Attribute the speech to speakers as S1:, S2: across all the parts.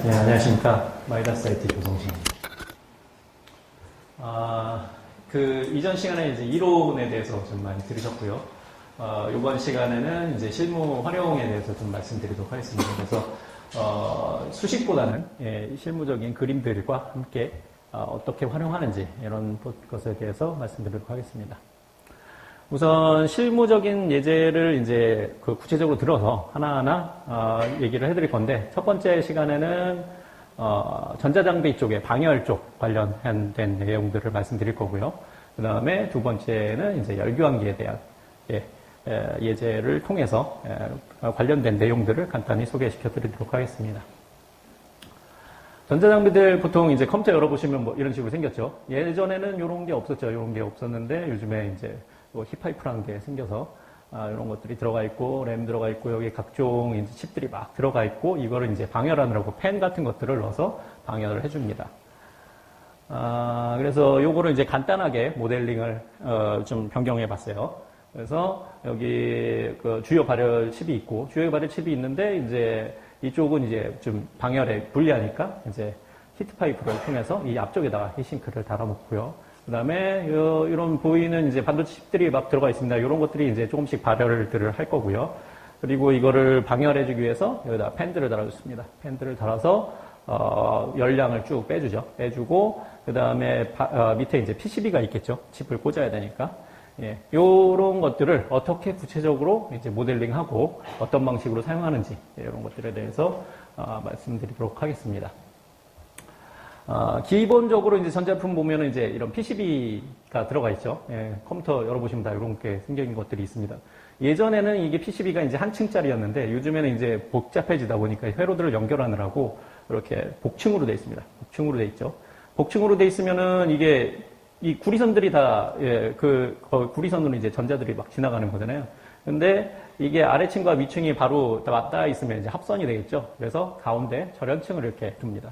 S1: 네, 안녕하십니까. 마이다스 IT 조성신입니다. 이전 시간에 이제 이론에 대해서 좀 많이 들으셨고요. 이번 시간에는 이제 실무 활용에 대해서 좀 말씀드리도록 하겠습니다. 그래서, 수식보다는, 실무적인 그림들과 함께, 어떻게 활용하는지, 이런 것에 대해서 말씀드리도록 하겠습니다. 우선 실무적인 예제를 이제 구체적으로 들어서 하나하나 얘기를 해드릴 건데, 첫 번째 시간에는 전자장비 쪽에 방열 쪽 관련된 내용들을 말씀드릴 거고요. 그 다음에 두 번째는 이제 열교환기에 대한 예제를 통해서 관련된 내용들을 간단히 소개시켜 드리도록 하겠습니다. 전자장비들 보통 이제 컴퓨터 열어보시면 뭐 이런 식으로 생겼죠. 예전에는 이런 게 없었죠. 이런 게 없었는데 요즘에 이제 힙파이프라는 게 생겨서 이런 것들이 들어가 있고 램 들어가 있고 여기 각종 이제 칩들이 막 들어가 있고 이거를 이제 방열하느라고 펜 같은 것들을 넣어서 방열을 해줍니다. 그래서 요거를 이제 간단하게 모델링을 좀 변경해 봤어요. 그래서 여기 그 주요 발열 칩이 있고 주요 발열 칩이 있는데 이제 이쪽은 이제 좀 방열에 불리하니까 이제 히트파이프를 통해서 이 앞쪽에다가 히싱크를 달아놓고요. 그 다음에 이런 보이는 이제 반도체 칩들이 막 들어가 있습니다. 이런 것들이 이제 조금씩 발열들을 할 거고요. 그리고 이거를 방열해주기 위해서 여기다 팬들을 달아줬습니다. 팬들을 달아서 열량을 쭉 빼주죠. 빼주고 그 다음에 밑에 이제 PCB가 있겠죠. 칩을 꽂아야 되니까. 예, 요런 것들을 어떻게 구체적으로 이제 모델링하고 어떤 방식으로 사용하는지 이런 것들에 대해서 말씀드리도록 하겠습니다. 기본적으로 이제 전자품 보면은 이제 이런 PCB가 들어가 있죠. 예, 컴퓨터 열어보시면 다 이런 게 생긴 것들이 있습니다. 예전에는 이게 PCB가 이제 한 층짜리였는데 요즘에는 이제 복잡해지다 보니까 회로들을 연결하느라고 이렇게 복층으로 되어 있습니다. 복층으로 되어 있죠. 복층으로 되어 있으면은 이게 이 구리선들이 다, 구리선으로 이제 전자들이 막 지나가는 거잖아요. 근데 이게 아래층과 위층이 바로 다 맞닿아 있으면 이제 합선이 되겠죠. 그래서 가운데 절연층을 이렇게 둡니다.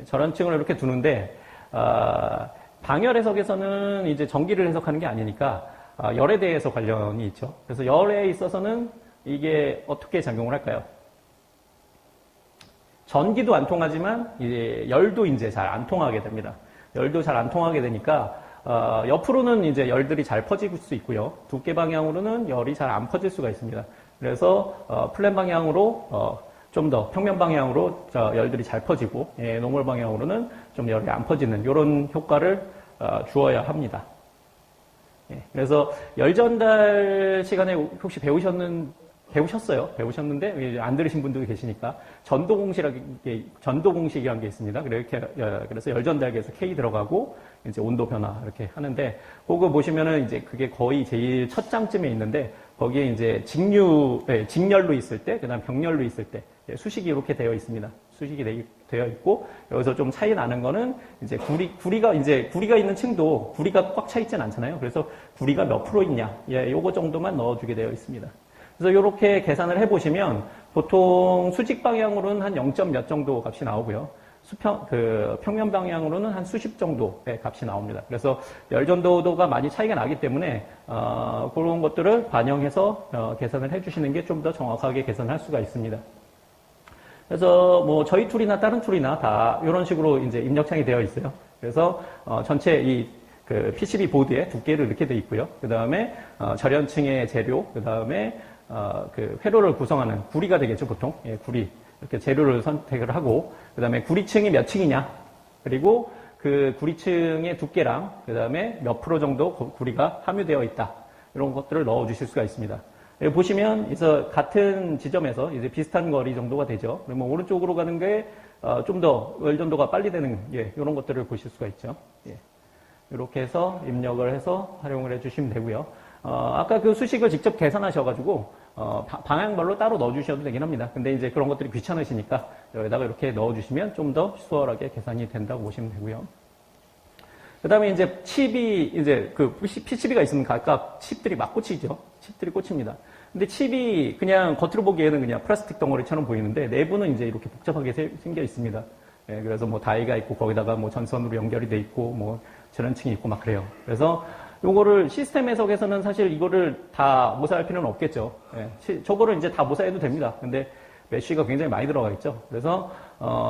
S1: 절연층을 이렇게 두는데, 방열 해석에서는 이제 전기를 해석하는 게 아니니까, 열에 대해서 관련이 있죠. 그래서 열에 있어서는 이게 어떻게 작용을 할까요? 전기도 안 통하지만, 이제 열도 이제 잘 안 통하게 됩니다. 열도 잘 안 통하게 되니까, 옆으로는 이제 열들이 잘 퍼질 수 있고요. 두께 방향으로는 열이 잘 안 퍼질 수가 있습니다. 그래서, 플랫 방향으로, 좀 더 평면 방향으로 열들이 잘 퍼지고, 노멀 방향으로는 좀 열이 안 퍼지는 이런 효과를 주어야 합니다. 그래서 열 전달 시간에 혹시 배우셨어요? 배우셨는데 안 들으신 분들도 계시니까 전도 공식이라는 게 있습니다. 그래서 열 전달기에서 K 들어가고 이제 온도 변화 이렇게 하는데 그거 보시면은 이제 그게 거의 제일 첫 장쯤에 있는데 거기에 이제 직열로 있을 때, 그다음 병열로 있을 때 수식이 이렇게 되어 있습니다. 수식이 되어 있고 여기서 좀 차이 나는 거는 이제 구리가 있는 층도 구리가 꽉 차 있진 않잖아요. 그래서 구리가 몇 프로 있냐, 요거 정도만 넣어주게 되어 있습니다. 그래서 이렇게 계산을 해보시면 보통 수직 방향으로는 한 0. 몇 정도 값이 나오고요. 평면 방향으로는 한 수십 정도의 값이 나옵니다. 그래서 열전도도가 많이 차이가 나기 때문에 그런 것들을 반영해서 계산을 해주시는 게 좀 더 정확하게 계산할 수가 있습니다. 그래서 뭐 저희 툴이나 다른 툴이나 다 이런 식으로 이제 입력창이 되어 있어요. 그래서 전체 PCB 보드에 두께를 이렇게 되어 있고요. 그 다음에 절연층의 재료, 그 다음에 회로를 구성하는 구리가 되겠죠, 보통. 구리. 이렇게 재료를 선택을 하고, 그 다음에 구리층이 몇 층이냐, 그리고 그 구리층의 두께랑, 그 다음에 몇 프로 정도 구리가 함유되어 있다. 이런 것들을 넣어 주실 수가 있습니다. 여기 보시면, 그래서 같은 지점에서 이제 비슷한 거리 정도가 되죠. 그러면 오른쪽으로 가는 게, 좀 더 열전도가 빨리 되는, 이런 것들을 보실 수가 있죠. 이렇게 해서 입력을 해서 활용을 해 주시면 되고요. 아까 그 수식을 직접 계산하셔가지고, 방향별로 따로 넣어주셔도 되긴 합니다. 근데 이제 그런 것들이 귀찮으시니까 여기다가 이렇게 넣어주시면 좀 더 수월하게 계산이 된다고 보시면 되고요. 그 다음에 이제 칩이, 이제 PCB가 있으면 각각 칩들이 막 꽂히죠. 칩들이 꽂힙니다. 근데 칩이 그냥 겉으로 보기에는 그냥 플라스틱 덩어리처럼 보이는데 내부는 이제 이렇게 복잡하게 생겨 있습니다. 그래서 뭐 다이가 있고 거기다가 뭐 전선으로 연결이 돼 있고 뭐 절연층이 있고 막 그래요. 그래서 요거를 시스템 해석에서는 사실 이거를 다 모사할 필요는 없겠죠. 저거를 이제 다 모사해도 됩니다. 근데 메쉬가 굉장히 많이 들어가 있죠. 그래서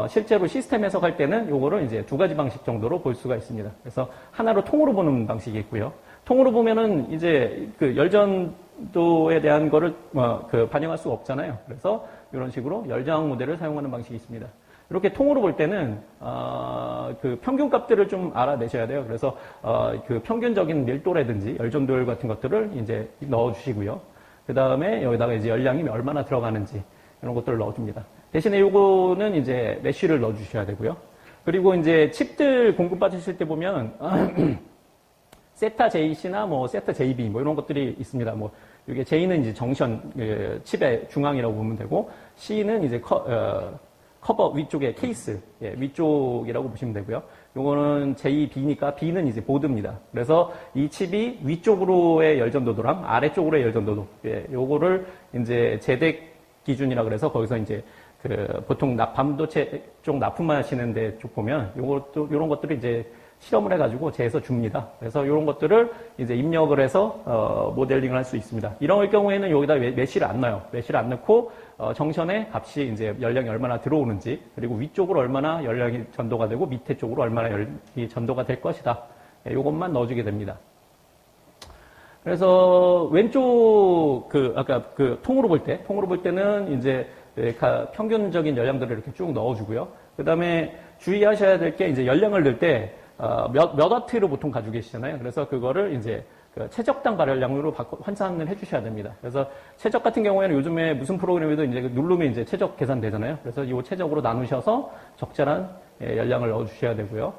S1: 실제로 시스템 해석할 때는 요거를 이제 두 가지 방식 정도로 볼 수가 있습니다. 그래서 하나로 통으로 보는 방식이 있고요. 통으로 보면은 이제 그 열전도에 대한 거를 반영할 수가 없잖아요. 그래서 이런 식으로 열저항 모델을 사용하는 방식이 있습니다. 이렇게 통으로 볼 때는 그 평균 값들을 좀 알아내셔야 돼요. 그래서 그 평균적인 밀도라든지 열전도율 같은 것들을 이제 넣어주시고요. 그 다음에 여기다가 이제 열량이 얼마나 들어가는지 이런 것들을 넣어줍니다. 대신에 요거는 이제 메쉬를 넣어주셔야 되고요. 그리고 이제 칩들 공급 받으실 때 보면 세타 JC나 뭐 세타 JB 뭐 이런 것들이 있습니다. 뭐 이게 J는 이제 정션 칩의 중앙이라고 보면 되고 C는 이제 커버 위쪽에 케이스 위쪽이라고 보시면 되고요. 요거는 JB니까 B는 이제 보드입니다. 그래서 이 칩이 위쪽으로의 열전도도랑 아래쪽으로의 열전도도 요거를 이제 제덱 기준이라 그래서 거기서 이제 그 보통 반도체 쪽 납품하시는 데 쪽 보면 요런 것들을 이제 실험을 해가지고 재서 줍니다. 그래서 이런 것들을 이제 입력을 해서 모델링을 할 수 있습니다. 이런 경우에는 여기다 메쉬를 안 넣어요. 메쉬를 안 넣고 정션의 값이 이제 열량이 얼마나 들어오는지 그리고 위쪽으로 얼마나 열량이 전도가 되고 밑에 쪽으로 얼마나 열량이 전도가 될 것이다. 이것만 넣어주게 됩니다. 그래서 왼쪽 아까 통으로 볼 때는 이제 평균적인 열량들을 이렇게 쭉 넣어주고요. 그 다음에 주의하셔야 될 게 이제 열량을 넣을 때 몇 와트로 보통 가지고 계시잖아요. 그래서 그거를 이제 최적당 발열량으로 환산을 해주셔야 됩니다. 그래서 최적 같은 경우에는 요즘에 무슨 프로그램에도 이제 누르면 이제 최적 계산되잖아요. 그래서 이 최적으로 나누셔서 적절한 열량을 넣어주셔야 되고요.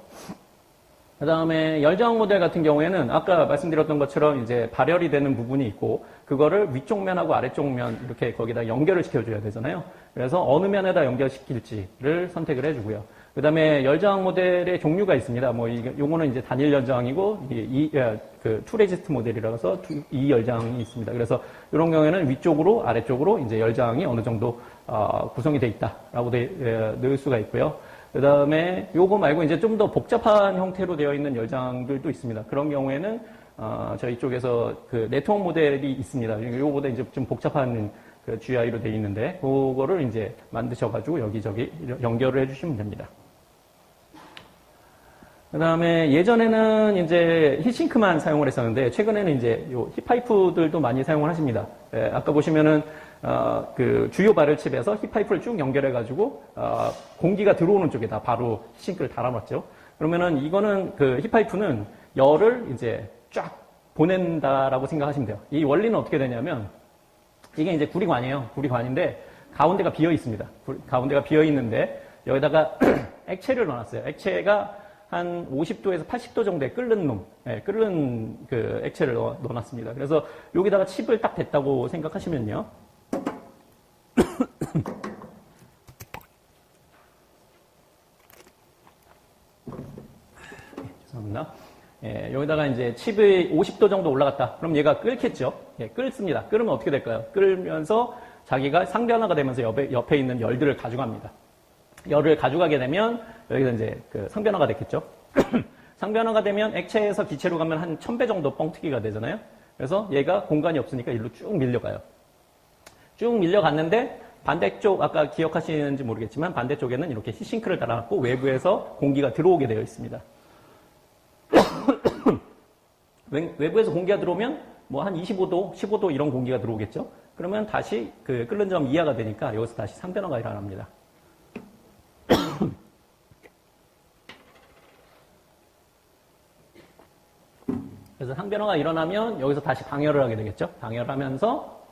S1: 그 다음에 열저항 모델 같은 경우에는 아까 말씀드렸던 것처럼 이제 발열이 되는 부분이 있고 그거를 위쪽 면하고 아래쪽 면 이렇게 거기다 연결을 시켜줘야 되잖아요. 그래서 어느 면에다 연결시킬지를 선택을 해주고요. 그 다음에 열저항 모델의 종류가 있습니다. 뭐 요거는 이제 단일 열저항이고 투 레지스트 모델이라서 이 열저항이 있습니다. 그래서 이런 경우에는 위쪽으로 아래쪽으로 이제 열저항이 어느 정도 구성이 돼 있다라고 넣을 수가 있고요. 그 다음에 요거 말고 이제 좀 더 복잡한 형태로 되어 있는 열장들도 있습니다. 그런 경우에는, 저희 쪽에서 그 네트워크 모델이 있습니다. 요거보다 이제 좀 복잡한 그 GUI로 되어 있는데, 그거를 이제 만드셔가지고 여기저기 연결을 해주시면 됩니다. 그 다음에 예전에는 이제 히싱크만 사용을 했었는데, 최근에는 이제 요 힙파이프들도 많이 사용을 하십니다. 아까 보시면은, 그 주요 발열칩에서 힙파이프를 쭉 연결해가지고 공기가 들어오는 쪽에다 바로 히싱크를 달아놨죠. 그러면은 이거는 그 힙파이프는 열을 이제 쫙 보낸다라고 생각하시면 돼요. 이 원리는 어떻게 되냐면 이게 이제 구리관이에요. 구리관인데 가운데가 비어 있습니다. 가운데가 비어 있는데 여기다가 액체를 넣어놨어요. 액체가 한 50도에서 80도 정도에 끓는 끓는 그 액체를 넣어놨습니다. 그래서 여기다가 칩을 딱 댔다고 생각하시면요. 죄송합니다. 여기다가 이제 칩이 50도 정도 올라갔다. 그럼 얘가 끓겠죠? 끓습니다. 끓으면 어떻게 될까요? 끓으면서 자기가 상변화가 되면서 옆에 있는 열들을 가져갑니다. 열을 가져가게 되면 여기서 이제 그 상변화가 됐겠죠? 상변화가 되면 액체에서 기체로 가면 한 1000배 정도 뻥튀기가 되잖아요? 그래서 얘가 공간이 없으니까 일로 쭉 밀려가요. 쭉 밀려갔는데 반대쪽 아까 기억하시는지 모르겠지만 반대쪽에는 이렇게 히싱크를 달아놨고 외부에서 공기가 들어오게 되어 있습니다. 외부에서 공기가 들어오면 뭐 한 25도, 15도 이런 공기가 들어오겠죠. 그러면 다시 그 끓는 점 이하가 되니까 여기서 다시 상변화가 일어납니다. 그래서 상변화가 일어나면 여기서 다시 방열을 하게 되겠죠. 방열을 하면서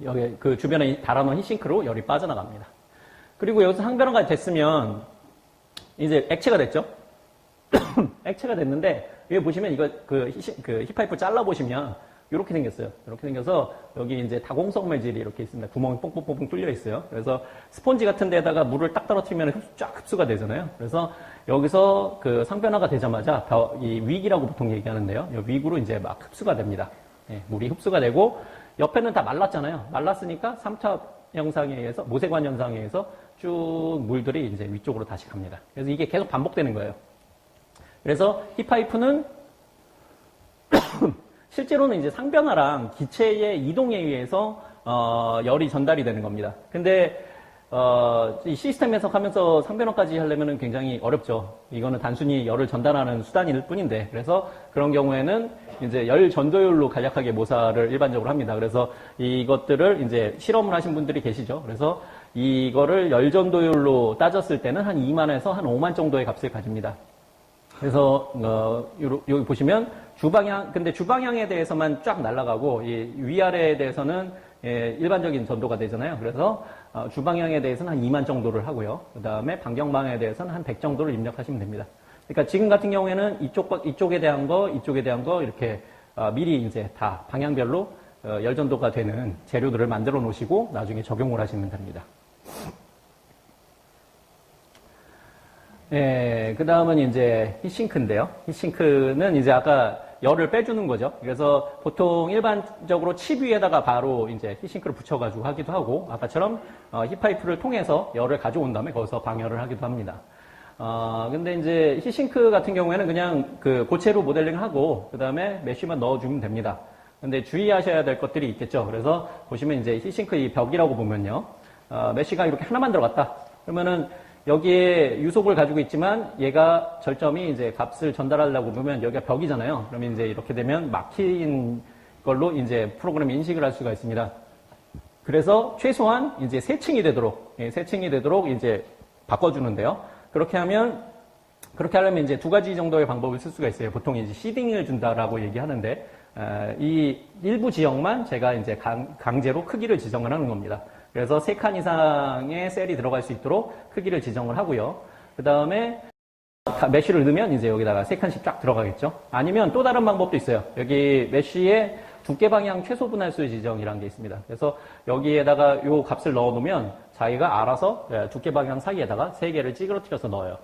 S1: 여기 그 주변에 달아놓은 히싱크로 열이 빠져나갑니다. 그리고 여기서 상변화가 됐으면 이제 액체가 됐죠. 액체가 됐는데 여기 보시면 이거 그 힙파이프 잘라 보시면 이렇게 생겼어요. 이렇게 생겨서 여기 이제 다공성 매질이 이렇게 있습니다. 구멍이 뽕뽕뽕뽕 뚫려 있어요. 그래서 스폰지 같은 데다가 물을 딱 떨어뜨리면 쫙 흡수가 되잖아요. 그래서 여기서 그 상변화가 되자마자 이 위기라고 보통 얘기하는데요. 이 위구로 이제 막 흡수가 됩니다. 물이 흡수가 되고 옆에는 다 말랐잖아요. 말랐으니까 3차 현상에 의해서 모세관 현상에 의해서 쭉 물들이 이제 위쪽으로 다시 갑니다. 그래서 이게 계속 반복되는 거예요. 그래서 힙파이프는 실제로는 이제 상변화랑 기체의 이동에 의해서 열이 전달이 되는 겁니다. 근데 이 시스템 해석하면서 상변화까지 하려면 굉장히 어렵죠. 이거는 단순히 열을 전달하는 수단일 뿐인데, 그래서 그런 경우에는 이제 열 전도율로 간략하게 모사를 일반적으로 합니다. 그래서 이것들을 이제 실험을 하신 분들이 계시죠. 그래서 이거를 열 전도율로 따졌을 때는 한 2만에서 한 5만 정도의 값을 가집니다. 그래서 여기 보시면 근데 주방향에 대해서만 쫙 날아가고 이 위아래에 대해서는 일반적인 전도가 되잖아요. 그래서 주방향에 대해서는 한 2만 정도를 하고요. 그 다음에 반경방에 대해서는 한 100 정도를 입력하시면 됩니다. 그러니까 지금 같은 경우에는 이쪽에 대한 거, 이쪽에 대한 거 이렇게 미리 이제 다 방향별로 열전도가 되는 재료들을 만들어 놓으시고 나중에 적용을 하시면 됩니다. 그 다음은 이제 히싱크인데요. 히싱크는 이제 아까 열을 빼주는 거죠. 그래서 보통 일반적으로 칩 위에다가 바로 이제 히싱크를 붙여가지고 하기도 하고, 아까처럼 힙파이프를 통해서 열을 가져온 다음에 거기서 방열을 하기도 합니다. 근데 이제 히싱크 같은 경우에는 그냥 그 고체로 모델링 하고, 그 다음에 메쉬만 넣어주면 됩니다. 근데 주의하셔야 될 것들이 있겠죠. 그래서 보시면 이제 히싱크 이 벽이라고 보면요. 메쉬가 이렇게 하나만 들어갔다. 그러면은 여기에 유속을 가지고 있지만 얘가 절점이 이제 값을 전달하려고 보면 여기가 벽이잖아요. 그러면 이제 이렇게 되면 막힌 걸로 이제 프로그램이 인식을 할 수가 있습니다. 그래서 최소한 이제 세 층이 되도록 이제 바꿔주는데요. 그렇게 하려면 이제 두 가지 정도의 방법을 쓸 수가 있어요. 보통 이제 시딩을 준다라고 얘기하는데, 이 일부 지역만 제가 이제 강제로 크기를 지정을 하는 겁니다. 그래서 3칸 이상의 셀이 들어갈 수 있도록 크기를 지정을 하고요. 그 다음에 메쉬를 넣으면 이제 여기다가 3칸씩 쫙 들어가겠죠. 아니면 또 다른 방법도 있어요. 여기 메쉬에 두께 방향 최소 분할수 지정이라는 게 있습니다. 그래서 여기에다가 요 값을 넣어 놓으면 자기가 알아서 두께 방향 사이에다가 3개를 찌그러뜨려서 넣어요.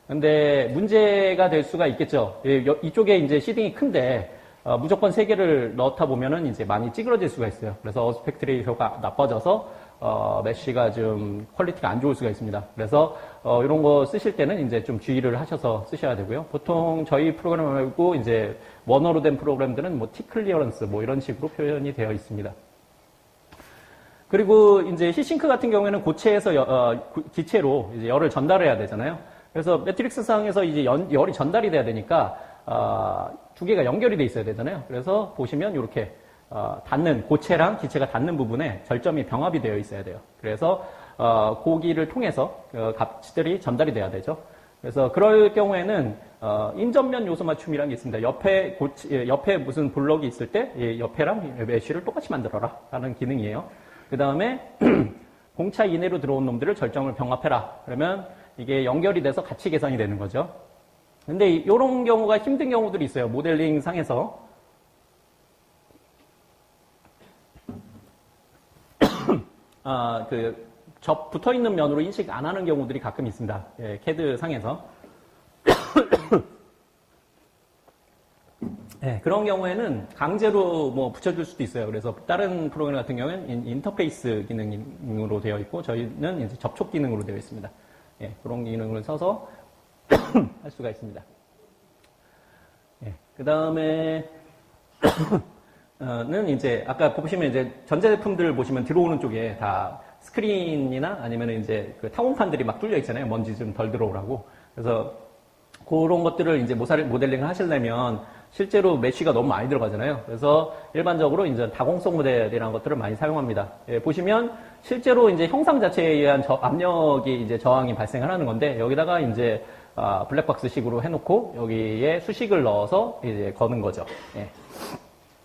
S1: 근데 문제가 될 수가 있겠죠. 이쪽에 이제 시딩이 큰데 무조건 3개를 넣다 보면은 이제 많이 찌그러질 수가 있어요. 그래서 어스펙트 레이쇼가 나빠져서 메쉬가 좀 퀄리티가 안 좋을 수가 있습니다. 그래서 이런 거 쓰실 때는 이제 좀 주의를 하셔서 쓰셔야 되고요. 보통 저희 프로그램 말고 이제 원어로 된 프로그램들은 뭐 티 클리어런스 뭐 이런 식으로 표현이 되어 있습니다. 그리고 이제 히싱크 같은 경우에는 고체에서 기체로 이제 열을 전달해야 되잖아요. 그래서 매트릭스 상에서 이제 열이 전달이 돼야 되니까 두 개가 연결이 돼 있어야 되잖아요. 그래서 보시면 이렇게 닿는 고체랑 기체가 닿는 부분에 절점이 병합이 되어 있어야 돼요. 그래서 고기를 통해서 값들이 전달이 돼야 되죠. 그래서 그럴 경우에는 인전면 요소 맞춤이라는 게 있습니다. 옆에 무슨 블럭이 있을 때 옆에랑 메쉬를 똑같이 만들어라 라는 기능이에요. 그 다음에 공차 이내로 들어온 놈들을 절점을 병합해라. 그러면 이게 연결이 돼서 같이 계산이 되는 거죠. 근데 이런 경우가 힘든 경우들이 있어요. 모델링 상에서. 붙어 있는 면으로 인식 안 하는 경우들이 가끔 있습니다. CAD 상에서. 그런 경우에는 강제로 뭐 붙여줄 수도 있어요. 그래서 다른 프로그램 같은 경우에는 인터페이스 기능으로 되어 있고, 저희는 이제 접촉 기능으로 되어 있습니다. 그런 기능을 써서 할 수가 있습니다. 그 다음에 는 이제 아까 보시면 이제 전자제품들 보시면 들어오는 쪽에 다 스크린이나 아니면 이제 그 타공판들이 막 뚫려 있잖아요. 먼지 좀 덜 들어오라고. 그래서 그런 것들을 이제 모델링을 하시려면 실제로 메쉬가 너무 많이 들어가잖아요. 그래서 일반적으로 이제 다공성 모델이라는 것들을 많이 사용합니다. 보시면 실제로 이제 형상 자체에 의한 압력이 이제 저항이 발생을 하는 건데, 여기다가 이제 블랙박스식으로 해놓고 여기에 수식을 넣어서 이제 거는 거죠.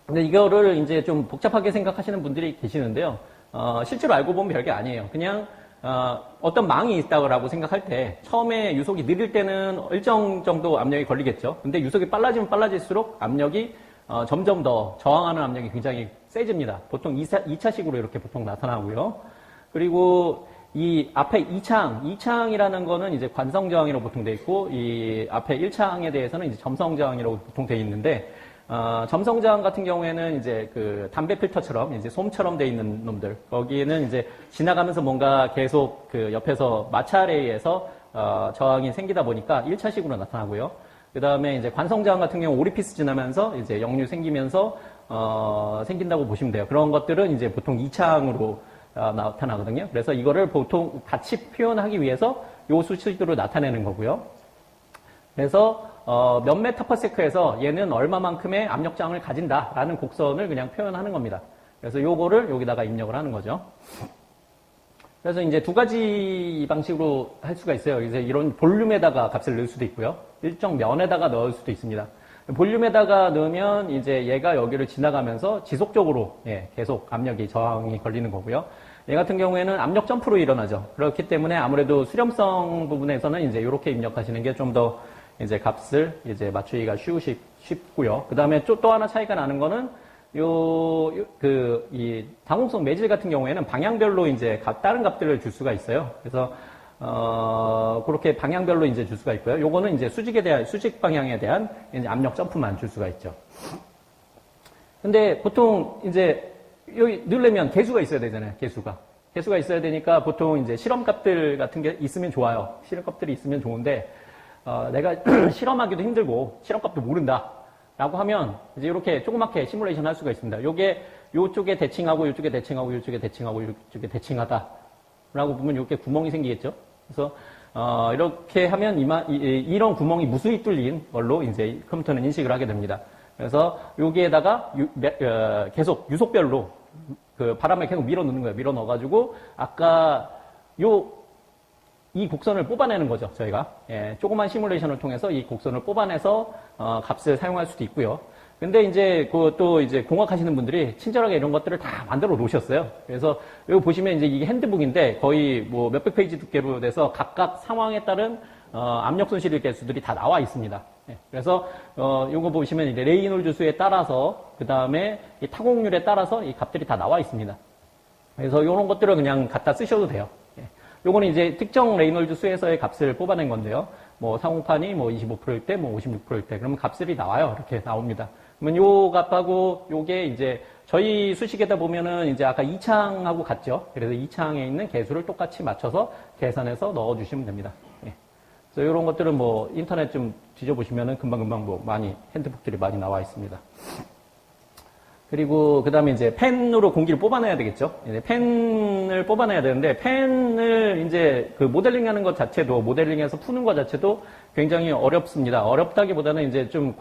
S1: 근데 이거를 이제 좀 복잡하게 생각하시는 분들이 계시는데요. 실제로 알고 보면 별게 아니에요. 그냥 어떤 망이 있다고 생각할 때 처음에 유속이 느릴 때는 일정 정도 압력이 걸리겠죠. 근데 유속이 빨라지면 빨라질수록 압력이 점점 더 저항하는 압력이 굉장히 세집니다. 보통 2차식으로 이렇게 보통 나타나고요. 그리고 이 앞에 2창이라는 거는 이제 관성 저항이라고 보통 되어 있고, 이 앞에 1창에 대해서는 이제 점성 저항이라고 보통 되어 있는데, 점성 저항 같은 경우에는 이제 그 담배 필터처럼 이제 솜처럼 되어 있는 놈들, 거기에는 이제 지나가면서 뭔가 계속 그 옆에서 마찰에 의해서 저항이 생기다 보니까 1차식으로 나타나고요. 그 다음에 이제 관성 저항 같은 경우 오리피스 지나면서 이제 역류 생기면서 생긴다고 보시면 돼요. 그런 것들은 이제 보통 2창으로 나타나거든요. 그래서 이거를 보통 같이 표현하기 위해서 요 수식으로 나타내는 거고요. 그래서 몇 메타퍼세크에서 얘는 얼마만큼의 압력장을 가진다라는 곡선을 그냥 표현하는 겁니다. 그래서 요거를 여기다가 입력을 하는 거죠. 그래서 이제 두 가지 방식으로 할 수가 있어요. 이제 이런 볼륨에다가 값을 넣을 수도 있고요. 일정 면에다가 넣을 수도 있습니다. 볼륨에다가 넣으면 이제 얘가 여기를 지나가면서 지속적으로 계속 압력이 저항이 걸리는 거고요. 얘 같은 경우에는 압력 점프로 일어나죠. 그렇기 때문에 아무래도 수렴성 부분에서는 이제 이렇게 입력하시는 게 좀 더 이제 값을 이제 맞추기가 쉽고요. 그 다음에 또 하나 차이가 나는 거는 이 당공성 매질 같은 경우에는 방향별로 이제 다른 값들을 줄 수가 있어요. 그래서, 그렇게 방향별로 이제 줄 수가 있고요. 요거는 이제 수직 방향에 대한 이제 압력 점프만 줄 수가 있죠. 근데 보통 이제 여기 넣으려면 개수가 있어야 되잖아요. 개수가 있어야 되니까 보통 이제 실험값들 같은 게 있으면 좋아요. 실험값들이 있으면 좋은데, 내가 실험하기도 힘들고 실험값도 모른다. 라고 하면 이제 이렇게 조그맣게 시뮬레이션 할 수가 있습니다. 요게 요쪽에 대칭하고 요쪽에 대칭하고 요쪽에 대칭하고 요쪽에 대칭하다. 라고 보면 이렇게 구멍이 생기겠죠. 그래서 이렇게 하면 이런 구멍이 무수히 뚫린 걸로 이제 컴퓨터는 인식을 하게 됩니다. 그래서 여기에다가 계속 유속별로 그 바람을 계속 밀어 넣는 거예요. 밀어 넣어가지고 아까 이 곡선을 뽑아내는 거죠, 저희가. 조그만 시뮬레이션을 통해서 이 곡선을 뽑아내서, 값을 사용할 수도 있고요. 근데 이제, 또 이제 공학하시는 분들이 친절하게 이런 것들을 다 만들어 놓으셨어요. 그래서 여기 보시면 이제 이게 핸드북인데 거의 뭐 몇백 페이지 두께로 돼서 각각 상황에 따른, 압력 손실 개수들이 다 나와 있습니다. 그래서, 요거 보시면 이제 레이놀즈 수에 따라서, 그 다음에 이 타공률에 따라서 이 값들이 다 나와 있습니다. 그래서 이런 것들을 그냥 갖다 쓰셔도 돼요. 요거는 이제 특정 레이놀즈 수에서의 값을 뽑아낸 건데요. 뭐 상호판이 뭐 25%일 때, 뭐 56%일 때, 그러면 값들이 나와요. 이렇게 나옵니다. 그러면 요 값하고 요게 이제 저희 수식에다 보면은 이제 아까 2창하고 같죠. 그래서 2창에 있는 개수를 똑같이 맞춰서 계산해서 넣어주시면 됩니다. 그래서 이런 것들은 뭐 인터넷 좀 뒤져보시면은 금방금방 뭐 많이 핸드북들이 많이 나와 있습니다. 그리고 그 다음에 이제 펜으로 공기를 뽑아내야 되겠죠. 이제 펜을 뽑아내야 되는데 펜을 이제 그 모델링하는 것 자체도 모델링해서 푸는 것 자체도 굉장히 어렵습니다. 어렵다기보다는 이제 좀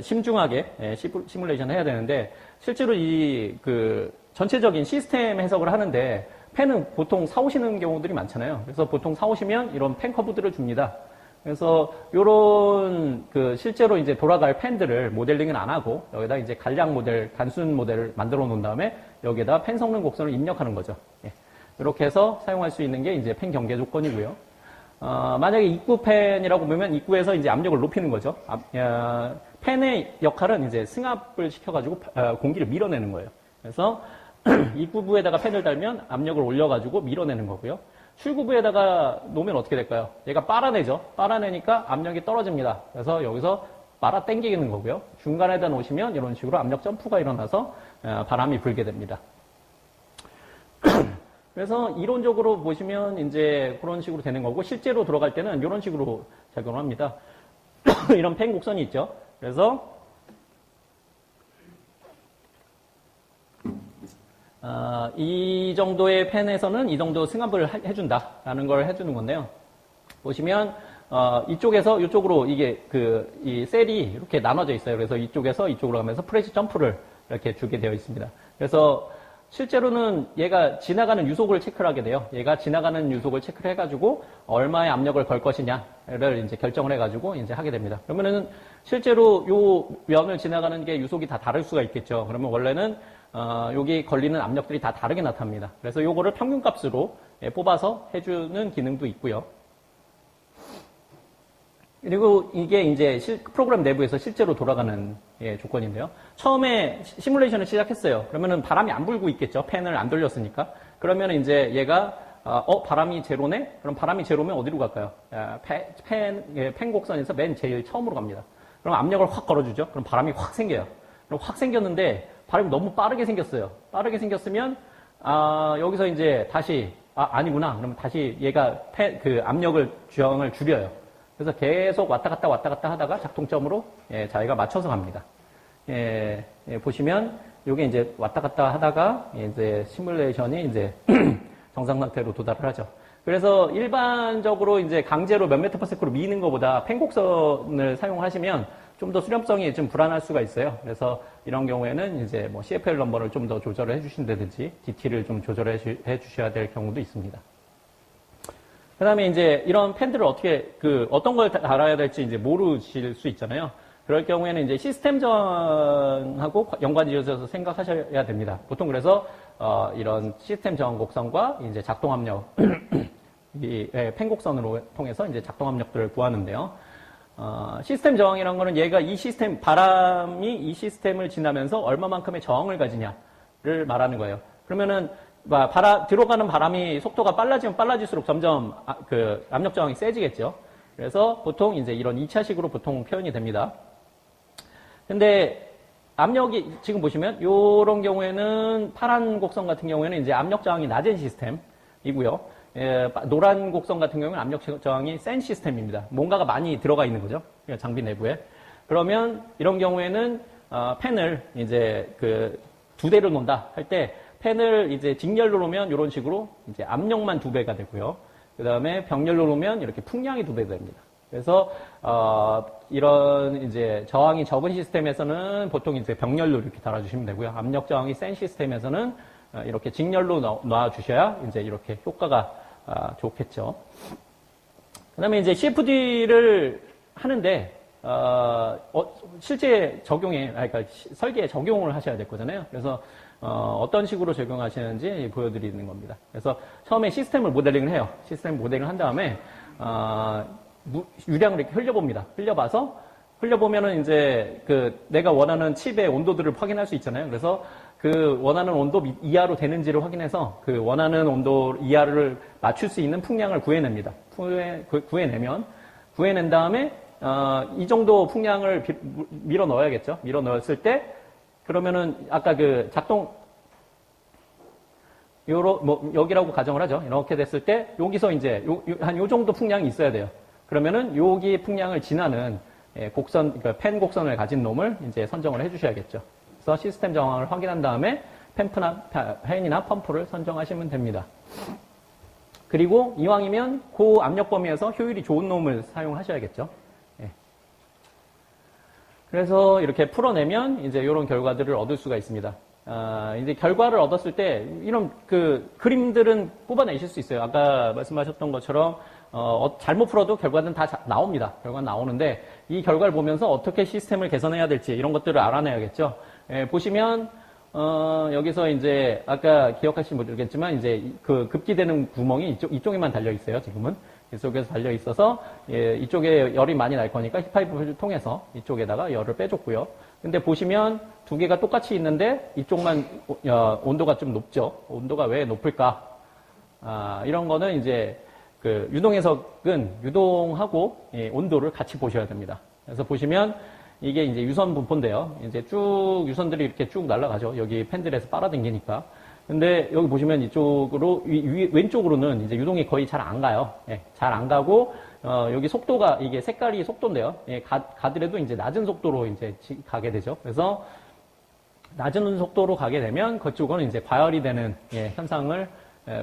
S1: 심중하게 시뮬레이션 해야 되는데 실제로 전체적인 시스템 해석을 하는데 펜은 보통 사오시는 경우들이 많잖아요. 그래서 보통 사오시면 이런 펜 커브들을 줍니다. 그래서 요런 실제로 이제 돌아갈 펜들을 모델링은 안 하고 여기다 이제 간략 모델, 단순 모델을 만들어 놓은 다음에 여기에다 펜 성능 곡선을 입력하는 거죠. 이렇게 해서 사용할 수 있는 게 이제 펜 경계 조건이고요. 만약에 입구 펜이라고 보면 입구에서 이제 압력을 높이는 거죠. 펜의 역할은 이제 승합을 시켜가지고 공기를 밀어내는 거예요. 그래서 입구부에다가 펜을 달면 압력을 올려가지고 밀어내는 거고요. 출구부에다가 놓으면 어떻게 될까요? 얘가 빨아내죠. 빨아내니까 압력이 떨어집니다. 그래서 여기서 빨아 당기는 거고요. 중간에다 놓으시면 이런 식으로 압력 점프가 일어나서 바람이 불게 됩니다. 그래서 이론적으로 보시면 이제 그런 식으로 되는 거고 실제로 들어갈 때는 이런 식으로 작용을 합니다. 이런 펜 곡선이 있죠. 그래서 이 정도의 펜에서는 이 정도 승합을 해준다라는 걸 해주는 건데요. 보시면 이쪽에서 이쪽으로 이게 이 셀이 이렇게 나눠져 있어요. 그래서 이쪽에서 이쪽으로 가면서 프레시 점프를 이렇게 주게 되어 있습니다. 그래서 실제로는 얘가 지나가는 유속을 체크를 하게 돼요. 얘가 지나가는 유속을 체크를 해가지고 얼마의 압력을 걸 것이냐를 이제 결정을 해가지고 이제 하게 됩니다. 그러면은 실제로 요 면을 지나가는 게 유속이 다 다를 수가 있겠죠. 그러면 원래는 여기 걸리는 압력들이 다 다르게 나타납니다. 그래서 요거를 평균값으로 뽑아서 해주는 기능도 있고요. 그리고 이게 이제 프로그램 내부에서 실제로 돌아가는 조건인데요. 처음에 시뮬레이션을 시작했어요. 그러면은 바람이 안 불고 있겠죠. 팬을 안 돌렸으니까. 그러면 이제 얘가 바람이 제로네? 그럼 바람이 제로면 어디로 갈까요? 팬 곡선에서 맨 제일 처음으로 갑니다. 그럼 압력을 확 걸어주죠. 그럼 바람이 확 생겨요. 그럼 확 생겼는데 바람이 너무 빠르게 생겼어요. 빠르게 생겼으면 여기서 이제 다시 아니구나. 그러면 다시 얘가 압력을 주형을 줄여요. 그래서 계속 왔다 갔다 하다가 작동점으로 자기가 맞춰서 갑니다. 보시면 요게 이제 왔다 갔다 하다가 이제 시뮬레이션이 이제 정상 상태로 도달을 하죠. 그래서 일반적으로 이제 강제로 몇 mps로 미는 것보다 펜곡선을 사용하시면 좀 더 수렴성이 좀 불안할 수가 있어요. 그래서 이런 경우에는 이제 뭐 CFL 넘버를 좀 더 조절을 해주신다든지 DT를 좀 조절해 주셔야 될 경우도 있습니다. 그 다음에 이제 이런 펜들을 어떤 걸 달아야 될지 이제 모르실 수 있잖아요. 그럴 경우에는 이제 시스템 저항하고 연관 지어서 생각하셔야 됩니다. 보통 그래서, 이런 시스템 저항 곡선과 이제 작동 압력, 펜 곡선으로 통해서 이제 작동 압력들을 구하는데요. 시스템 저항이라는 거는 얘가 바람이 이 시스템을 지나면서 얼마만큼의 저항을 가지냐를 말하는 거예요. 그러면은, 들어가는 바람이 속도가 빨라지면 빨라질수록 점점 그 압력 저항이 세지겠죠. 그래서 보통 이제 이런 2차식으로 보통 표현이 됩니다. 근데 압력이 지금 보시면 이런 경우에는 파란 곡선 같은 경우에는 이제 압력 저항이 낮은 시스템이고요. 노란 곡선 같은 경우는 압력 저항이 센 시스템입니다. 뭔가가 많이 들어가 있는 거죠. 장비 내부에. 그러면 이런 경우에는 펜을 이제 그 2대를 놓는다 할 때 펜을 이제 직렬로 놓으면 이런 식으로 이제 압력만 2배가 되고요. 그 다음에 병렬로 놓으면 이렇게 풍량이 2배 됩니다. 그래서 이런 이제 저항이 적은 시스템에서는 보통 이제 병렬로 이렇게 달아주시면 되고요. 압력 저항이 센 시스템에서는 이렇게 직렬로 놔주셔야 이제 이렇게 효과가 좋겠죠. 그다음에 이제 CFD를 하는데 실제 그러니까 설계에 적용을 하셔야 될 거잖아요. 그래서 어떤 식으로 적용하시는지 보여드리는 겁니다. 그래서 처음에 시스템을 모델링을 해요. 시스템 모델링을 한 다음에 유량을 이렇게 흘려봅니다. 흘려보면은 이제 내가 원하는 칩의 온도들을 확인할 수 있잖아요. 그래서 그 원하는 온도 이하로 되는지를 확인해서 그 원하는 온도 이하를 맞출 수 있는 풍량을 구해냅니다. 구해낸 다음에 이 정도 풍량을 밀어 넣어야겠죠. 밀어 넣었을 때 그러면은 아까 그 작동 여기라고 가정을 하죠. 이렇게 됐을 때 여기서 이제 한 요 정도 풍량이 있어야 돼요. 그러면은 여기 풍량을 지나는 그러니까 펜 곡선을 가진 놈을 이제 선정을 해주셔야겠죠. 그래서 시스템 정황을 확인한 다음에 펜이나 펌프를 선정하시면 됩니다. 그리고 이왕이면 그 압력 범위에서 효율이 좋은 놈을 사용하셔야겠죠. 그래서 이렇게 풀어내면 이제 이런 결과들을 얻을 수가 있습니다. 이제 결과를 얻었을 때 이런 그림들은 뽑아내실 수 있어요. 아까 말씀하셨던 것처럼 잘못 풀어도 결과는 다 나옵니다. 결과는 나오는데 이 결과를 보면서 어떻게 시스템을 개선해야 될지 이런 것들을 알아내야겠죠. 보시면 여기서 이제 아까 기억하시면 모르겠지만 이제 그 급기되는 구멍이 이쪽에만 달려 있어요. 지금은 이쪽에서 달려 있어서 이쪽에 열이 많이 날 거니까 힙파이프를 통해서 이쪽에다가 열을 빼줬고요. 근데 보시면 두 개가 똑같이 있는데 이쪽만 온도가 좀 높죠. 온도가 왜 높을까? 이런 거는 이제 그 유동해석은 유동하고 온도를 같이 보셔야 됩니다. 그래서 보시면 이게 이제 유선 분포인데요. 이제 쭉 유선들이 이렇게 쭉 날아가죠. 여기 팬들에서 빨아당기니까. 근데 여기 보시면 이쪽으로 왼쪽으로는 이제 유동이 거의 잘 안 가요. 잘 안 가고 여기 속도가 이게 색깔이 속도인데요. 가더라도 이제 낮은 속도로 이제 가게 되죠. 그래서 낮은 속도로 가게 되면 그쪽은 이제 과열이 되는 현상을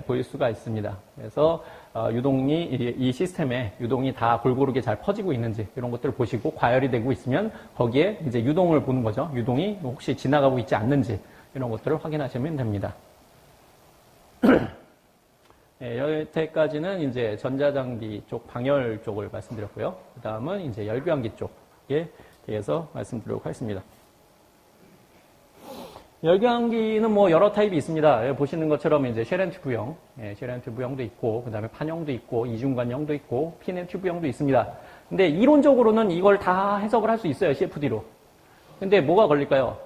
S1: 보일 수가 있습니다. 그래서 이 시스템에 유동이 다 골고루게 잘 퍼지고 있는지 이런 것들을 보시고 과열이 되고 있으면 거기에 이제 유동을 보는 거죠. 유동이 혹시 지나가고 있지 않는지 이런 것들을 확인하시면 됩니다. 여태까지는 이제 전자장비 쪽 방열 쪽을 말씀드렸고요. 그 다음은 이제 열교환기 쪽에 대해서 말씀드리도록 하겠습니다. 열교환기는 뭐 여러 타입이 있습니다. 보시는 것처럼 이제 쉘 튜브형, 쉘 튜브형도 있고, 그 다음에 판형도 있고, 이중관형도 있고, 피넷 튜브형도 있습니다. 근데 이론적으로는 이걸 다 해석을 할 수 있어요, CFD로. 근데 뭐가 걸릴까요?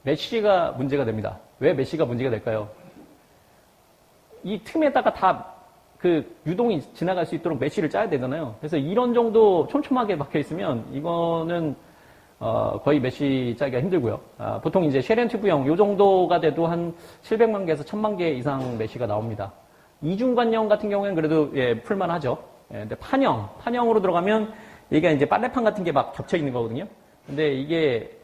S1: 메쉬가 문제가 됩니다. 왜 메쉬가 문제가 될까요? 이 틈에다가 다 유동이 지나갈 수 있도록 메쉬를 짜야 되잖아요. 그래서 이런 정도 촘촘하게 박혀 있으면 이거는 거의 메쉬 짜기가 힘들고요. 보통 이제 쉘 튜브형 요 정도가 돼도 한 700만 개에서 1000만 개 이상 메쉬가 나옵니다. 이중관형 같은 경우에는 그래도 풀만하죠. 근데 판형으로 들어가면 이게 이제 빨래판 같은 게 막 겹쳐 있는 거거든요. 근데 이게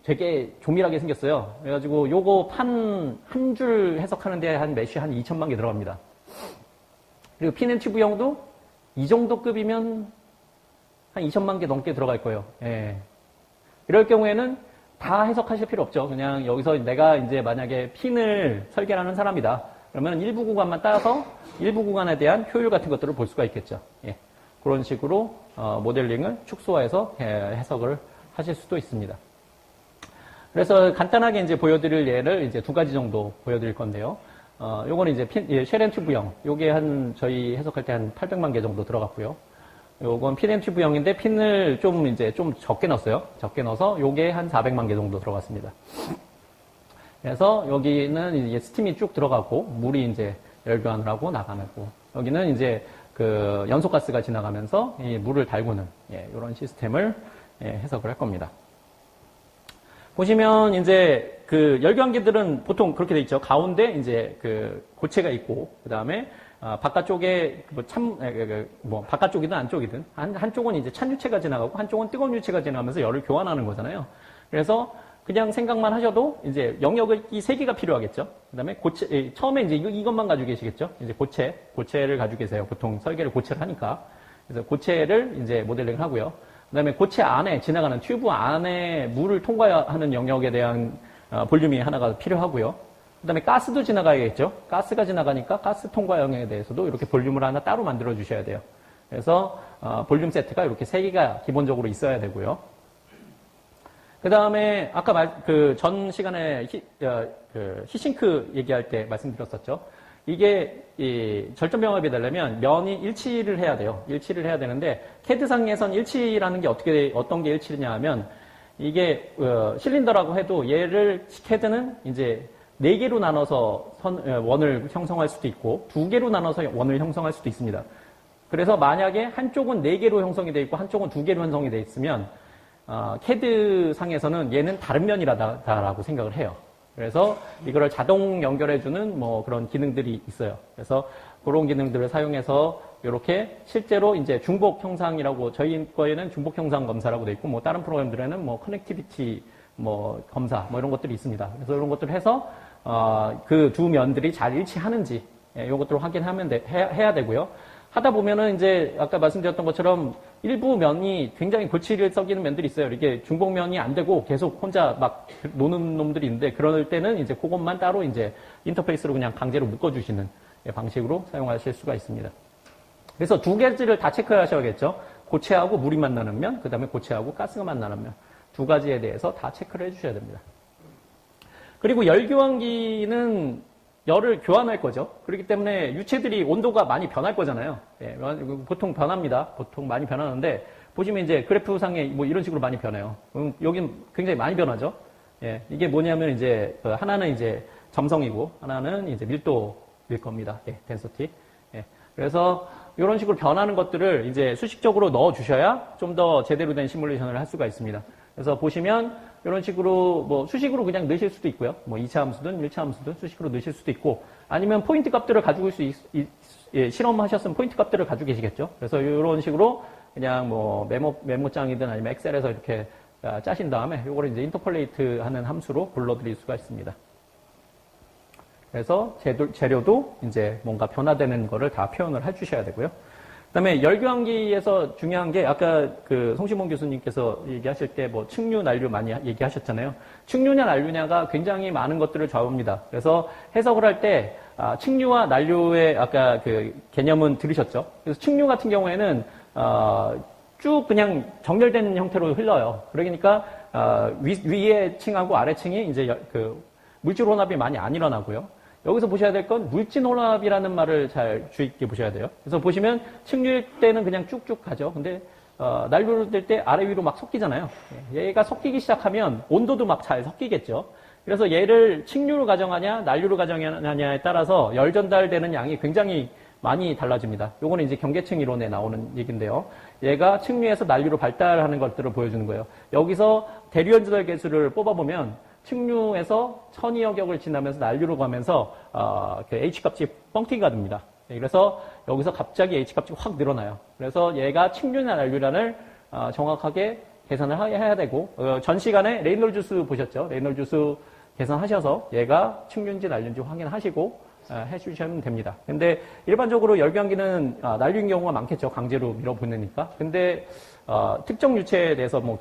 S1: 되게 조밀하게 생겼어요. 그래가지고 요거 한 줄 해석하는데 한 메쉬 한 2천만 개 들어갑니다. 그리고 핀앤튜브형도 이 정도 급이면 한 2천만 개 넘게 들어갈 거예요. 예. 이럴 경우에는 다 해석하실 필요 없죠. 그냥 여기서 내가 이제 만약에 핀을 설계하는 사람이다. 그러면 일부 구간만 따서 일부 구간에 대한 효율 같은 것들을 볼 수가 있겠죠. 예. 그런 식으로 모델링을 축소해서 해석을 하실 수도 있습니다. 그래서 간단하게 이제 보여드릴 예를 이제 두 가지 정도 보여드릴 건데요. 요거는 이제 쉘앤튜브형. 요게 저희 해석할 때 한 800만 개 정도 들어갔고요. 요건 핀앤튜브형인데 핀을 좀 적게 넣었어요. 적게 넣어서 요게 한 400만 개 정도 들어갔습니다. 그래서 여기는 이제 스팀이 쭉 들어가고 물이 이제 열교환을 하고 나가고 여기는 이제 그 연소가스가 지나가면서 이 물을 달구는 이런 시스템을 해석을 할 겁니다. 보시면 이제 그 열교환기들은 보통 그렇게 돼 있죠. 가운데 이제 그 고체가 있고 그 다음에 바깥쪽에 바깥쪽이든 안쪽이든 한쪽은 이제 찬 유체가 지나가고 한쪽은 뜨거운 유체가 지나가면서 열을 교환하는 거잖아요. 그래서 그냥 생각만 하셔도 이제 영역이 세 개가 필요하겠죠. 그다음에 고체 처음에 이제 이것만 가지고 계시겠죠. 이제 고체를 가지고 계세요. 보통 설계를 고체를 하니까. 그래서 고체를 이제 모델링을 하고요. 그다음에 고체 안에 지나가는 튜브 안에 물을 통과하는 영역에 대한 볼륨이 하나가 필요하고요. 그다음에 가스도 지나가야겠죠. 가스가 지나가니까 가스 통과 영역에 대해서도 이렇게 볼륨을 하나 따로 만들어 주셔야 돼요. 그래서 볼륨 세트가 이렇게 세 개가 기본적으로 있어야 되고요. 그 다음에 아까 전 시간에 히싱크 얘기할 때 말씀드렸었죠. 이게 절전병합이 되려면 면이 일치를 해야 돼요. 일치를 해야 되는데 캐드상에선 일치라는 게 어떤 게 일치냐 하면 이게 실린더라고 해도 얘를 캐드는 이제 4개로 나눠서 원을 형성할 수도 있고 2개로 나눠서 원을 형성할 수도 있습니다. 그래서 만약에 한쪽은 4개로 형성이 되어 있고 한쪽은 2개로 형성이 되어 있으면 캐드 상에서는 얘는 다른 면이라고 생각을 해요. 그래서 이거를 자동 연결해주는 뭐 그런 기능들이 있어요. 그래서 그런 기능들을 사용해서 이렇게 실제로 이제 중복 형상이라고 저희 거에는 중복 형상 검사라고 돼 있고 뭐 다른 프로그램들에는 뭐 커넥티비티 뭐 검사 뭐 이런 것들이 있습니다. 그래서 이런 것들을 해서 그 두 면들이 잘 일치하는지 이것들을 해야 되고요. 하다 보면은 이제 아까 말씀드렸던 것처럼 일부 면이 굉장히 골치를 썩이는 면들이 있어요. 이게 중복면이 안 되고 계속 혼자 막 노는 놈들이 있는데 그럴 때는 이제 그것만 따로 이제 인터페이스로 그냥 강제로 묶어주시는 방식으로 사용하실 수가 있습니다. 그래서 두 가지를 다 체크하셔야겠죠. 고체하고 물이 만나는 면, 그 다음에 고체하고 가스가 만나는 면. 두 가지에 대해서 다 체크를 해주셔야 됩니다. 그리고 열교환기는 열을 교환할 거죠. 그렇기 때문에 유체들이 온도가 많이 변할 거잖아요. 예, 보통 변합니다. 보통 많이 변하는데 보시면 이제 그래프상에 뭐 이런 식으로 많이 변해요. 여긴 굉장히 많이 변하죠. 예, 이게 뭐냐면 이제 하나는 이제 점성이고 하나는 이제 밀도일 겁니다. 예, 덴서티. 예, 그래서 이런 식으로 변하는 것들을 이제 수식적으로 넣어 주셔야 좀 더 제대로 된 시뮬레이션을 할 수가 있습니다. 그래서 보시면 이런 식으로 뭐 수식으로 그냥 넣으실 수도 있고요. 뭐 2차 함수든 1차 함수든 수식으로 넣으실 수도 있고 아니면 포인트 값들을 가지고 실험하셨으면 포인트 값들을 가지고 계시겠죠. 그래서 이런 식으로 그냥 뭐 메모장이든 아니면 엑셀에서 이렇게 짜신 다음에 이거를 이제 인터폴레이트 하는 함수로 불러드릴 수가 있습니다. 그래서 재료도 이제 뭔가 변화되는 거를 다 표현을 해 주셔야 되고요. 그 다음에 열교환기에서 중요한 게 아까 그 송시몬 교수님께서 얘기하실 때 뭐 측류, 난류 많이 얘기하셨잖아요. 측류냐 난류냐가 굉장히 많은 것들을 좌우합니다. 그래서 해석을 할 때 측류와 난류의 아까 그 개념은 들으셨죠? 그래서 측류 같은 경우에는 쭉 그냥 정렬된 형태로 흘러요. 그러니까 위에 층하고 아래 층이 이제 그 물질 혼합이 많이 안 일어나고요. 여기서 보셔야 될 건 물질 혼합이라는 말을 잘 주의 있게 보셔야 돼요. 그래서 보시면 측류일 때는 그냥 쭉쭉 가죠. 근데 난류를 될 때 아래 위로 막 섞이잖아요. 얘가 섞이기 시작하면 온도도 막 잘 섞이겠죠. 그래서 얘를 측류로 가정하냐 난류로 가정하냐에 따라서 열 전달되는 양이 굉장히 많이 달라집니다. 요거는 이제 경계층 이론에 나오는 얘기인데요. 얘가 측류에서 난류로 발달하는 것들을 보여주는 거예요. 여기서 대류연 전달 계수를 뽑아보면 측류에서 1000여 격을 지나면서 난류로 가면서 그 H값이 뻥튀기가 됩니다. 그래서 여기서 갑자기 H값이 확 늘어나요. 그래서 얘가 측류나 난류란을 정확하게 계산을 해야 되고, 전 시간에 레이놀즈 수 보셨죠? 레이놀즈 수 계산하셔서 얘가 측륜지 난륜지 확인하시고 해주시면 됩니다. 근데 일반적으로 열교환기는 난륜 경우가 많겠죠. 강제로 밀어보내니까. 근데 특정 유체에 대해서 뭐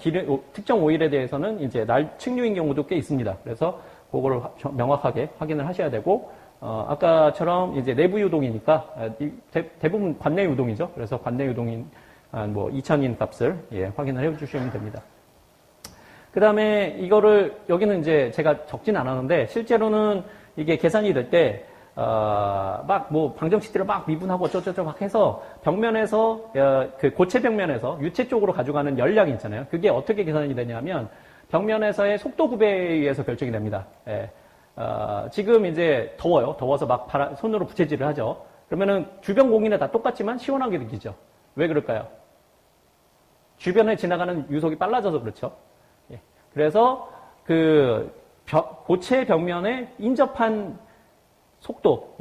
S1: 특정 오일에 대해서는 이제 측류인 경우도 꽤 있습니다. 그래서 그거를 명확하게 확인을 하셔야 되고, 아까처럼 이제 내부 유동이니까 대부분 관내 유동이죠. 그래서 관내 유동인 뭐 2000인 값을 확인을 해주시면 됩니다. 그 다음에 이거를 여기는 이제 제가 적진 않았는데 실제로는 이게 계산이 될 때 막 뭐 방정식들을 막 미분하고 어쩌고저쩌고 막 해서 벽면에서 그 고체 벽면에서 유체 쪽으로 가져가는 열량이 있잖아요. 그게 어떻게 계산이 되냐면 벽면에서의 속도 구배에 의해서 결정이 됩니다. 지금 이제 더워요. 더워서 막 손으로 부채질을 하죠. 그러면은 주변 공기는 다 똑같지만 시원하게 느끼죠. 왜 그럴까요? 주변에 지나가는 유속이 빨라져서 그렇죠. 그래서 그 고체 벽면에 인접한 속도,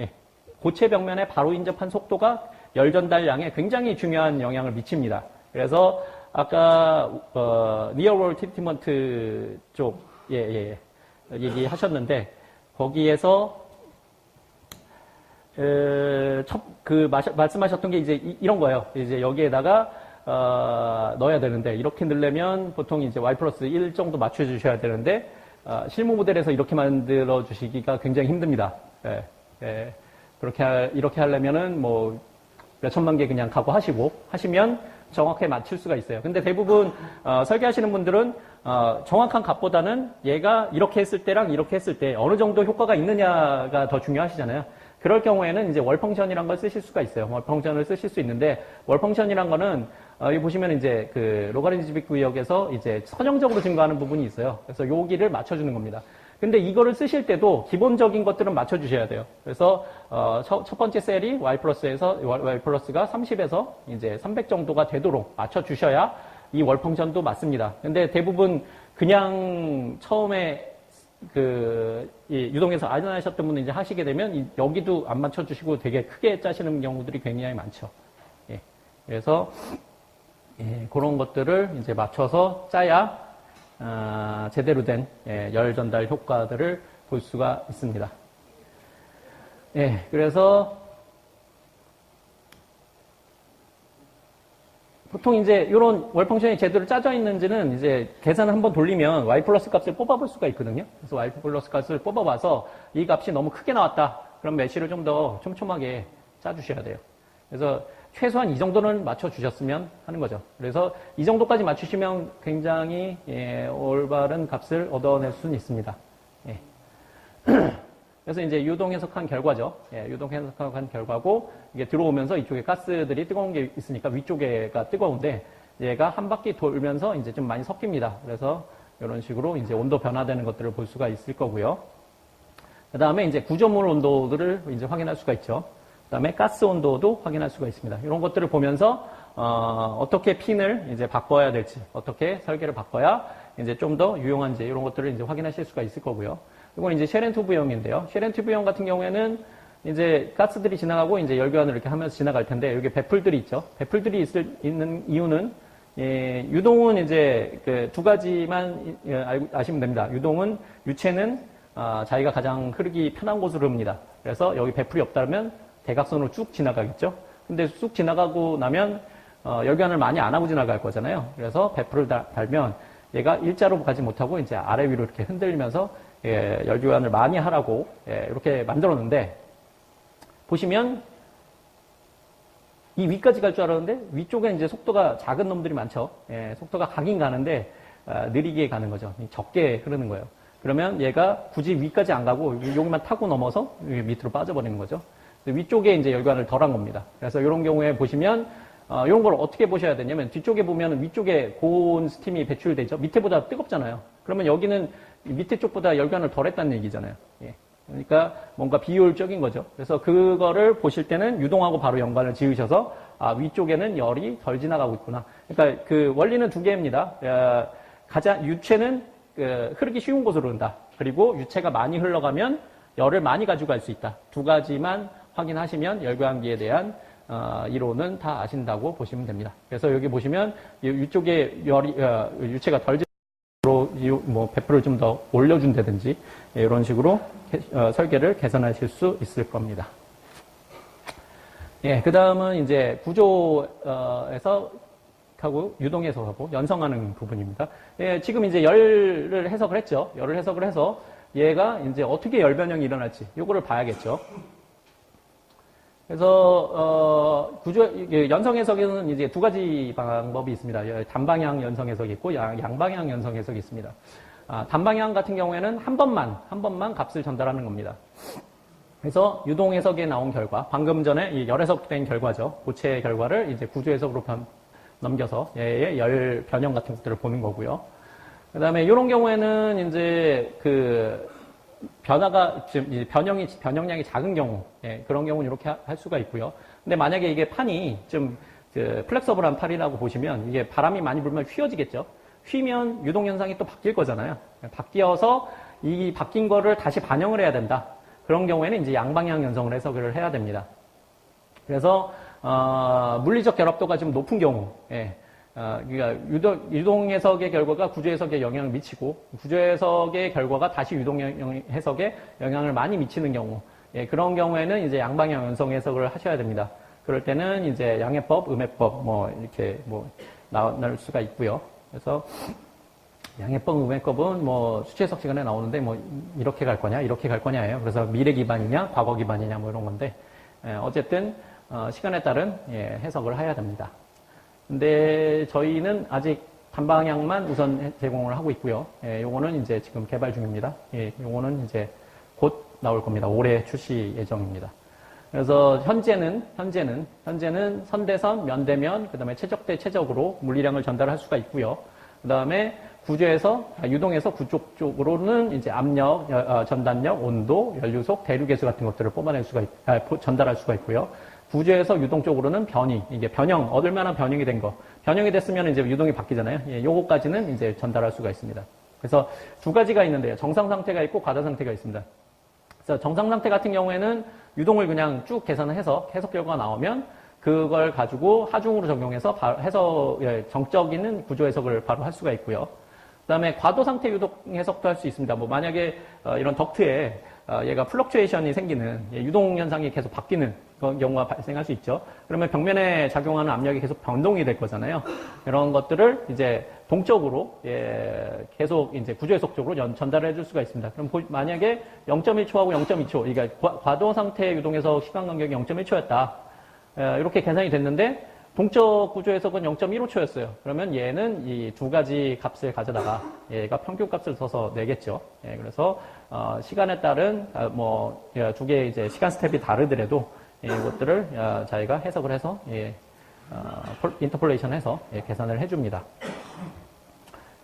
S1: 고체 벽면에 바로 인접한 속도가 열 전달량에 굉장히 중요한 영향을 미칩니다. 그래서 아까 Near Wall Treatment 쪽 얘기하셨는데 거기에서 말씀하셨던 게 이제 이런 거예요. 이제 여기에다가 넣어야 되는데 이렇게 넣으려면 보통 이제 y 플러스 1 정도 맞춰주셔야 되는데 실무 모델에서 이렇게 만들어 주시기가 굉장히 힘듭니다. 이렇게 하려면은 뭐 몇천만 개 그냥 하시면 정확하게 맞출 수가 있어요. 근데 대부분 설계하시는 분들은 정확한 값보다는 얘가 이렇게 했을 때랑 이렇게 했을 때 어느 정도 효과가 있느냐가 더 중요하시잖아요. 그럴 경우에는 이제 월 펑션이란 걸 쓰실 수가 있어요. 월 펑션을 쓰실 수 있는데 월 펑션이란 거는 여기 보시면 이제 그 로가리즘빅 구역에서 이제 선형적으로 증가하는 부분이 있어요. 그래서 여기를 맞춰주는 겁니다. 근데 이거를 쓰실 때도 기본적인 것들은 맞춰주셔야 돼요. 그래서 첫 번째 셀이 y 플러스가 30에서 이제 300 정도가 되도록 맞춰주셔야 이 월 펑션도 맞습니다. 근데 대부분 그냥 처음에 유동에서 안 하셨던 분은 이제 하시게 되면 여기도 안 맞춰주시고 되게 크게 짜시는 경우들이 굉장히 많죠. 그래서 그런 것들을 이제 맞춰서 짜야 제대로 된 열 전달 효과들을 볼 수가 있습니다. 그래서 보통 이제 이런 월 펑션이 제대로 짜져 있는지는 이제 계산을 한번 돌리면 y 플러스 값을 뽑아볼 수가 있거든요. 그래서 y 플러스 값을 뽑아봐서 이 값이 너무 크게 나왔다. 그럼 메쉬를 좀 더 촘촘하게 짜주셔야 돼요. 그래서 최소한 이 정도는 맞춰주셨으면 하는 거죠. 그래서 이 정도까지 맞추시면 굉장히 올바른 값을 얻어낼 수는 있습니다. 그래서 이제 유동 해석한 결과죠. 유동 해석한 결과고 이게 들어오면서 이쪽에 가스들이 뜨거운 게 있으니까 위쪽에가 뜨거운데 얘가 한 바퀴 돌면서 이제 좀 많이 섞입니다. 그래서 이런 식으로 이제 온도 변화되는 것들을 볼 수가 있을 거고요. 그 다음에 이제 구조물 온도들을 이제 확인할 수가 있죠. 그 다음에 가스 온도도 확인할 수가 있습니다. 이런 것들을 보면서 어떻게 핀을 이제 바꿔야 될지, 어떻게 설계를 바꿔야 이제 좀 더 유용한지 이런 것들을 이제 확인하실 수가 있을 거고요. 이건 이제 쉘앤튜브형인데요. 쉘앤튜브형 같은 경우에는 이제 가스들이 지나가고 이제 열교환을 이렇게 하면서 지나갈 텐데 여기 배풀들이 있죠. 배풀들이 있는 이유는 유동은 이제 그 두 가지만 아시면 됩니다. 유동은 유체는 자기가 가장 흐르기 편한 곳으로 흡니다. 그래서 여기 배풀이 없다면 대각선으로 쭉 지나가겠죠. 근데 쑥 지나가고 나면 열교환을 많이 안 하고 지나갈 거잖아요. 그래서 배풀을 달면 얘가 일자로 가지 못하고 이제 아래 위로 이렇게 흔들면서 열교환을 많이 하라고 이렇게 만들었는데 보시면 이 위까지 갈 줄 알았는데 위쪽에 이제 속도가 작은 놈들이 많죠. 속도가 가긴 가는데 느리게 가는 거죠. 적게 흐르는 거예요. 그러면 얘가 굳이 위까지 안 가고 여기만 타고 넘어서 밑으로 빠져버리는 거죠. 위쪽에 이제 열교환을 덜한 겁니다. 그래서 이런 경우에 보시면 이런 걸 어떻게 보셔야 되냐면 뒤쪽에 보면 위쪽에 고온 스팀이 배출되죠. 밑에보다 뜨겁잖아요. 그러면 여기는 밑에 쪽보다 열교환을 덜 했다는 얘기잖아요. 그러니까 뭔가 비효율적인 거죠. 그래서 그거를 보실 때는 유동하고 바로 연관을 지으셔서 위쪽에는 열이 덜 지나가고 있구나. 그러니까 그 원리는 두 개입니다. 유체는 흐르기 쉬운 곳으로 흐른다. 그리고 유체가 많이 흘러가면 열을 많이 가지고 갈 수 있다. 두 가지만 확인하시면 열교환기에 대한 이론은 다 아신다고 보시면 됩니다. 그래서 여기 보시면 이쪽에 유체가 덜 뭐 배프를 좀 더 올려준다든지 이런 식으로 설계를 개선하실 수 있을 겁니다. 예, 그 다음은 이제 구조에서 하고 유동 해석하고 연성하는 부분입니다. 예, 지금 이제 열을 해석을 했죠. 열을 해석을 해서 얘가 이제 어떻게 열 변형이 일어날지 요거를 봐야겠죠. 그래서 연성 해석에는 이제 두 가지 방법이 있습니다. 단방향 연성 해석이 있고 양방향 연성 해석이 있습니다. 단방향 같은 경우에는 한 번만 값을 전달하는 겁니다. 그래서 유동 해석에 나온 결과, 방금 전에 이 열 해석된 결과죠. 고체 결과를 이제 구조 해석으로 넘겨서 얘의 열 변형 같은 것들을 보는 거고요. 그 다음에 이런 경우에는 이제 변화가 지금 변형량이 작은 경우, 예, 그런 경우는 이렇게 할 수가 있고요. 근데 만약에 이게 판이 좀 플렉서블한 판이라고 보시면 이게 바람이 많이 불면 휘어지겠죠. 휘면 유동 현상이 또 바뀔 거잖아요. 바뀌어서 이 바뀐 거를 다시 반영을 해야 된다. 그런 경우에는 이제 양방향 연성을 해석을 해야 됩니다. 그래서 물리적 결합도가 좀 높은 경우, 예. 그러니까 유동 해석의 결과가 구조 해석에 영향을 미치고 구조 해석의 결과가 다시 유동 해석에 영향을 많이 미치는 경우, 예, 그런 경우에는 이제 양방향 연성 해석을 하셔야 됩니다. 그럴 때는 이제 양해법, 음해법 뭐 이렇게 뭐 나올 수가 있고요. 그래서 양해법, 음해법은 뭐 수치 해석 시간에 나오는데 뭐 이렇게 갈 거냐, 이렇게 갈 거냐예요. 그래서 미래 기반이냐, 과거 기반이냐 뭐 이런 건데, 예, 어쨌든 시간에 따른 해석을 해야 됩니다. 근데 저희는 아직 단방향만 우선 제공을 하고 있고요. 예, 요거는 이제 지금 개발 중입니다. 예, 요거는 이제 곧 나올 겁니다. 올해 출시 예정입니다. 그래서 현재는 선대선, 면대면, 그 다음에 최적대 최적으로 물리량을 전달할 수가 있고요. 그 다음에 유동에서 구조 쪽으로는 이제 압력, 전단력, 온도, 연료속, 대류계수 같은 것들을 전달할 수가 있고요. 구조에서 유동 쪽으로는 이게 변형, 얻을 만한 변형이 된 거. 변형이 됐으면 이제 유동이 바뀌잖아요. 예, 요거까지는 이제 전달할 수가 있습니다. 그래서 두 가지가 있는데요. 정상 상태가 있고 과다 상태가 있습니다. 그래서 정상 상태 같은 경우에는 유동을 그냥 쭉 계산해서 해석 결과가 나오면 그걸 가지고 하중으로 적용해서 정적인 구조 해석을 바로 할 수가 있고요. 그 다음에 과도 상태 유동 해석도 할 수 있습니다. 뭐 만약에 이런 덕트에 얘가 플럭추에이션이 생기는 유동 현상이 계속 바뀌는 그런 경우가 발생할 수 있죠. 그러면 벽면에 작용하는 압력이 계속 변동이 될 거잖아요. 이런 것들을 이제 동적으로 계속 이제 구조 해석 쪽으로 전달해 줄 수가 있습니다. 그럼 만약에 0.1초하고 0.2초, 그러니까 과도 상태 유동에서 시간 간격이 0.1초였다. 이렇게 계산이 됐는데 동적 구조 해석은 0.15초였어요. 그러면 얘는 이 두 가지 값을 가져다가 얘가 평균 값을 써서 내겠죠. 예, 그래서 시간에 따른 두 개의 이제 시간 스텝이 다르더라도 이것들을 자기가 해석을 해서 인터폴레이션해서 계산을 해줍니다.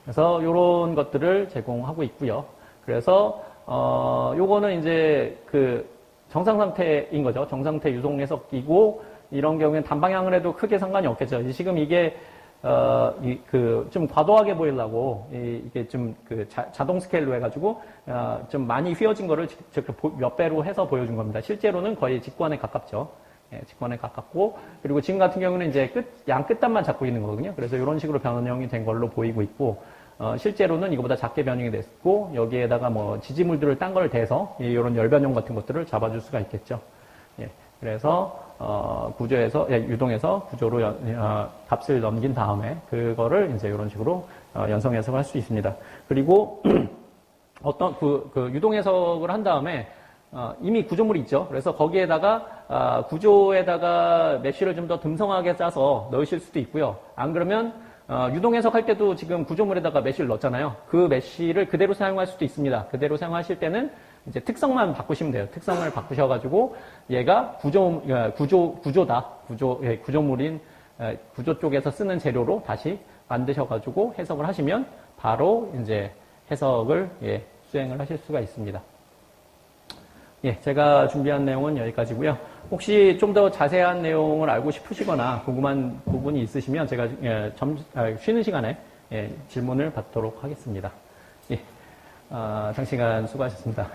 S1: 그래서 이런 것들을 제공하고 있고요. 그래서 요거는 이제 정상 상태인 거죠. 정상태 유동 해석이고 이런 경우에는 단방향을 해도 크게 상관이 없겠죠. 지금 이게 좀 과도하게 보이려고 이게 좀 자동 스케일로 해가지고 좀 많이 휘어진 거를 몇 배로 해서 보여준 겁니다. 실제로는 거의 직관에 가깝죠. 예, 직관에 가깝고 그리고 지금 같은 경우는 이제 양 끝단만 잡고 있는 거거든요. 그래서 이런 식으로 변형이 된 걸로 보이고 있고 실제로는 이거보다 작게 변형이 됐고 여기에다가 뭐 지지물들을 딴 걸 대서 이런 열 변형 같은 것들을 잡아줄 수가 있겠죠. 예, 그래서 구조에서 유동해서 구조로 값을 넘긴 다음에 그거를 이제 이런 식으로 연성 해석을 할 수 있습니다. 그리고 어떤 유동 해석을 한 다음에 이미 구조물이 있죠. 그래서 거기에다가 구조에다가 메쉬를 좀 더 듬성하게 짜서 넣으실 수도 있고요. 안 그러면 유동 해석할 때도 지금 구조물에다가 메쉬를 넣었잖아요. 그 메쉬를 그대로 사용할 수도 있습니다. 그대로 사용하실 때는 이제 특성만 바꾸시면 돼요. 특성을 바꾸셔가지고 얘가 구조다. 구조물인 구조 쪽에서 쓰는 재료로 다시 만드셔가지고 해석을 하시면 바로 이제 해석을 수행을 하실 수가 있습니다. 예, 제가 준비한 내용은 여기까지고요. 혹시 좀 더 자세한 내용을 알고 싶으시거나 궁금한 부분이 있으시면 제가 쉬는 시간에 질문을 받도록 하겠습니다. 예, 장시간 수고하셨습니다.